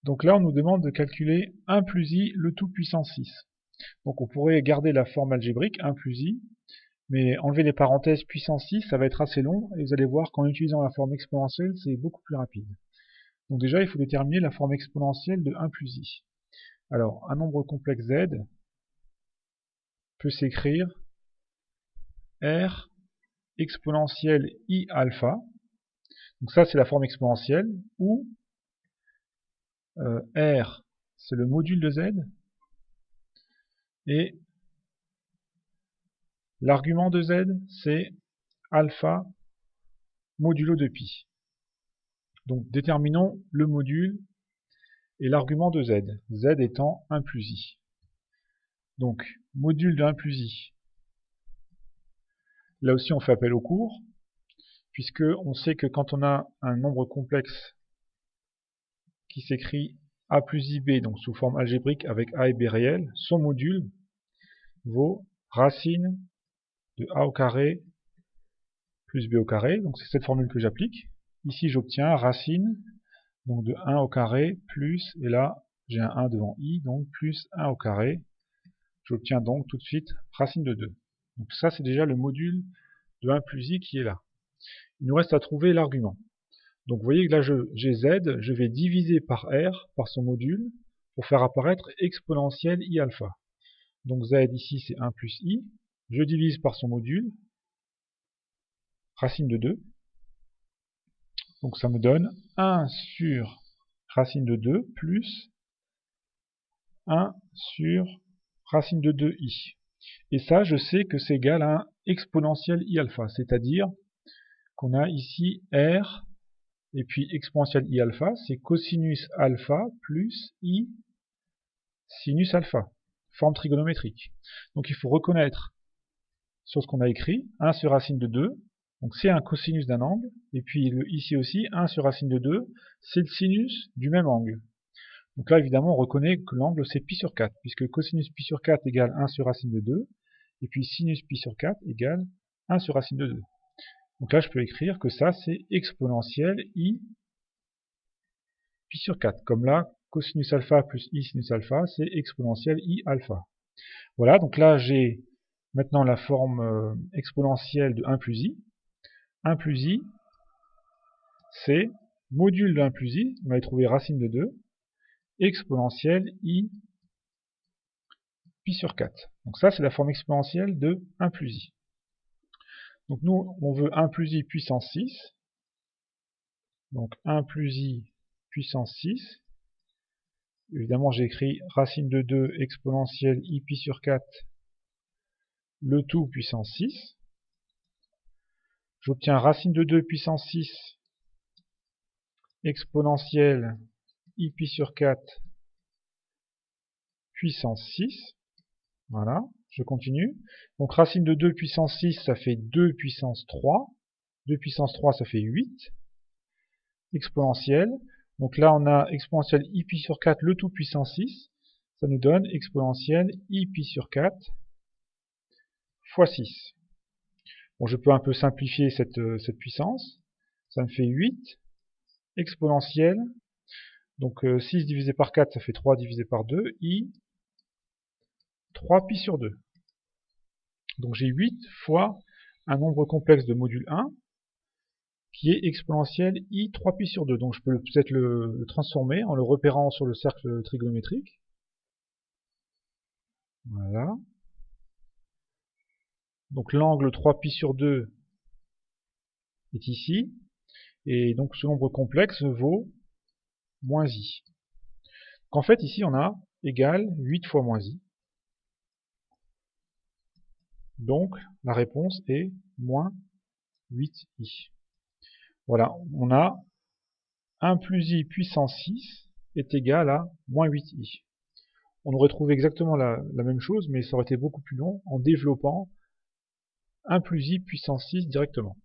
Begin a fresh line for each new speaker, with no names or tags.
Donc là, on nous demande de calculer 1 plus i, le tout puissance 6. Donc on pourrait garder la forme algébrique 1 plus i, mais enlever les parenthèses puissance 6, ça va être assez long, et vous allez voir qu'en utilisant la forme exponentielle, c'est beaucoup plus rapide. Donc déjà, il faut déterminer la forme exponentielle de 1 plus i. Alors, un nombre complexe z peut s'écrire r exponentielle i alpha. Donc ça, c'est la forme exponentielle, où r, c'est le module de z, et l'argument de z, c'est alpha modulo de pi. Donc déterminons le module et l'argument de z, z étant 1 plus i. Donc module de 1 plus i, là aussi on fait appel au cours, puisque on sait que quand on a un nombre complexe qui s'écrit a plus ib, donc sous forme algébrique avec a et b réels, son module vaut racine de a au carré plus b au carré, donc c'est cette formule que j'applique. Ici j'obtiens racine donc de 1 au carré plus, et là j'ai un 1 devant i, donc plus 1 au carré. J'obtiens donc tout de suite racine de 2. Donc ça c'est déjà le module de 1 plus i qui est là. Il nous reste à trouver l'argument. Donc vous voyez que là j'ai z, je vais diviser par r, par son module, pour faire apparaître exponentielle i alpha. Donc z ici c'est 1 plus i, je divise par son module, racine de 2, donc ça me donne 1 sur racine de 2 plus 1 sur racine de 2i. Et ça, je sais que c'est égal à 1 exponentielle i alpha, c'est-à-dire qu'on a ici r, et puis exponentielle i alpha, c'est cosinus alpha plus i sinus alpha, forme trigonométrique. Donc il faut reconnaître sur ce qu'on a écrit, 1 sur racine de 2, donc c'est un cosinus d'un angle, et puis ici aussi, 1 sur racine de 2, c'est le sinus du même angle. Donc là, évidemment, on reconnaît que l'angle, c'est pi sur 4, puisque cosinus pi sur 4 égale 1 sur racine de 2, et puis sinus pi sur 4 égale 1 sur racine de 2. Donc là, je peux écrire que ça, c'est exponentielle i pi sur 4. Comme là, cosinus alpha plus i sinus alpha, c'est exponentielle i alpha. Voilà, donc là, j'ai maintenant la forme exponentielle de 1 plus i. 1 plus i, c'est module de 1 plus i, on va y trouver racine de 2, exponentielle i pi sur 4. Donc ça, c'est la forme exponentielle de 1 plus i. Donc nous, on veut 1 plus i puissance 6. Donc 1 plus i puissance 6. Évidemment, j'ai écrit racine de 2 exponentielle i pi sur 4, le tout puissance 6. J'obtiens racine de 2 puissance 6 exponentielle i pi sur 4 puissance 6. Voilà, je continue. Donc racine de 2 puissance 6, ça fait 2 puissance 3. 2 puissance 3, ça fait 8. Exponentielle. Donc là, on a exponentielle i pi sur 4, le tout puissance 6. Ça nous donne exponentielle i pi sur 4 fois 6. Bon, je peux un peu simplifier cette puissance. Ça me fait 8 exponentielle. Donc 6 divisé par 4, ça fait 3 divisé par 2. I 3 pi sur 2. Donc j'ai 8 fois un nombre complexe de module 1 qui est exponentielle i 3 pi sur 2. Donc je peux peut-être le transformer en le repérant sur le cercle trigonométrique. Voilà. Donc l'angle 3 pi sur 2 est ici. Et donc ce nombre complexe vaut moins i. Donc en fait ici on a égal 8 fois moins i. Donc la réponse est moins 8i. Voilà, on a 1 plus i puissance 6 est égal à moins 8i. On aurait trouvé exactement la même chose, mais ça aurait été beaucoup plus long en développant 1 plus i puissance 6 directement.